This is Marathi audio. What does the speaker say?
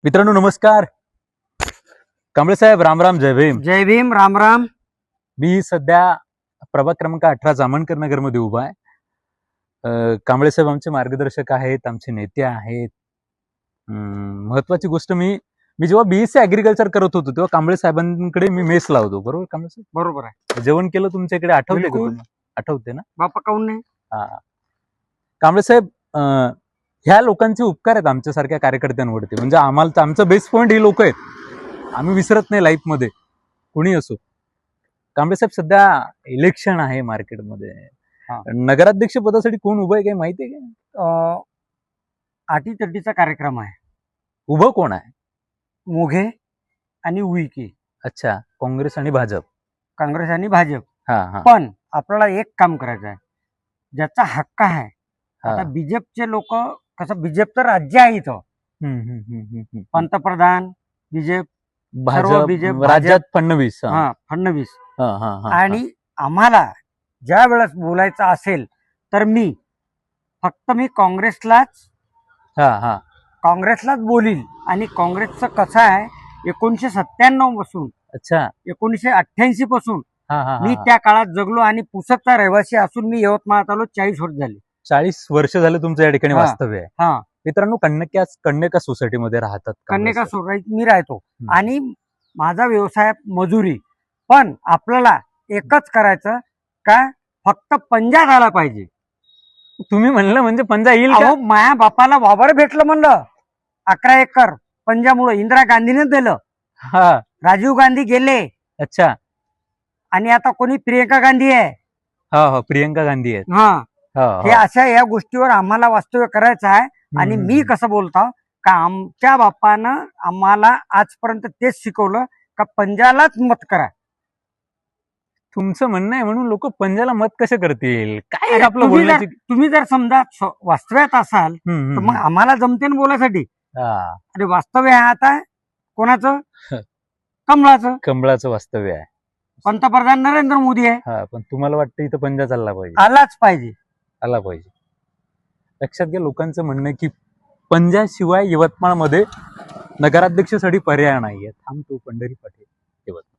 मित्रांनो नमस्कार. कांबळे साहेब राम राम. जय भीम. जय भीम. राम राम. मी सध्या प्रभाग क्रमांक 18 जामनकर नगर मध्ये उभा आहे. कांबळे साहेब आमचे मार्गदर्शक आहेत, आमचे नेते आहेत. महत्वाची गोष्ट मी जेव्हा बीएससी ऍग्रिकल्चर करत होतो तेव्हा कांबळे साहेबांकडे मी मेस लावतो. बरोबर कांबळे साहेब? बरोबर आहे. जेवण केलं तुमच्याकडे, आठवते का बिलकुल. तुम्हाला? आठवते ना? बापा काऊन नाही? हा. कांबळे साहेब, ह्या लोकांचे उपकार आहेत आमच्यासारख्या कार्यकर्त्यांवरती. म्हणजे आम्हाला आमचं बेस्ट पॉईंट ही लोक आहेत. आम्ही विसरत नाही लाईफ मध्ये, कुणी असो. कांबळे साहेब, सध्या इलेक्शन आहे मार्केटमध्ये. नगराध्यक्ष पदासाठी कोण उभं आहे काही माहिती आहे का? अटीतटीचा कार्यक्रम आहे. उभं कोण आहे? मोघे आणि उईके. अच्छा, काँग्रेस आणि भाजप. काँग्रेस आणि भाजप. हा हा. पण आपल्याला एक काम करायचं आहे, ज्याचा हक्क आहे. हा. आता बीजेपचे लोक, कसं बीजेपचं राज्य आहे इथं, पंतप्रधान बीजेप, सर्व बीजेप, भाजप राज्यात फडणवीस. फडणवीस. आणि आणि आम्हाला ज्या वेळेस बोलायचं असेल तर मी काँग्रेसलाच बोलील. आणि काँग्रेसचं कसं आहे, 1997 पासून, अच्छा, 1988 पासून मी त्या काळात जगलो आणि पुसदचा रहिवासी असून मी यवतमाळात आलो. 40 वर्ष झाली. 40 वर्ष झाले तुमचं या ठिकाणी वास्तव्य आहे. हा. मित्रांनो, कन्यका सोसायटीमध्ये राहतात कन्यका सोसायटीत मी राहतो आणि माझा व्यवसाय मजुरी. पण आपल्याला एकच करायचं का, फक्त पंजा झाला पाहिजे. तुम्ही म्हणलं म्हणजे पंजा येईल का? अहो, माया बापाला वावर भेटलं म्हणलं 11 एकर पंजामुळे. इंदिरा गांधीने दिलं. हा. राजीव गांधी गेले. अच्छा. आणि आता कोणी प्रियंका गांधी आहे. हा, प्रियंका गांधी आहेत. हे अशा या गोष्टीवर आम्हाला वास्तव्य करायचं आहे. आणि मी कसं बोलतो का, आमच्या बापानं आम्हाला आजपर्यंत तेच शिकवलं का पंजालाच मत करा. तुमचं म्हणणं आहे म्हणून लोक पंजाला मत कसे करतील? काय आपलं बोलण्याची. तुम्ही जर समजा वास्तव्यात असाल तर मग आम्हाला जमते ना बोलायसाठी. अरे वास्तव्य आहे आता कोणाचं? कमळाचं वास्तव्य आहे. पंतप्रधान नरेंद्र मोदी आहे. हा, पण तुम्हाला वाटतं इथं पंजा चालला पाहिजे? आलाच पाहिजे. आला पाहिजे. लक्षात घ्या, लोकांचं म्हणणं आहे की पंजाशिवाय यवतमाळमध्ये नगराध्यक्षासाठी पर्याय नाहीये. थांबतो पंढरी पाटील, यवतमाळ.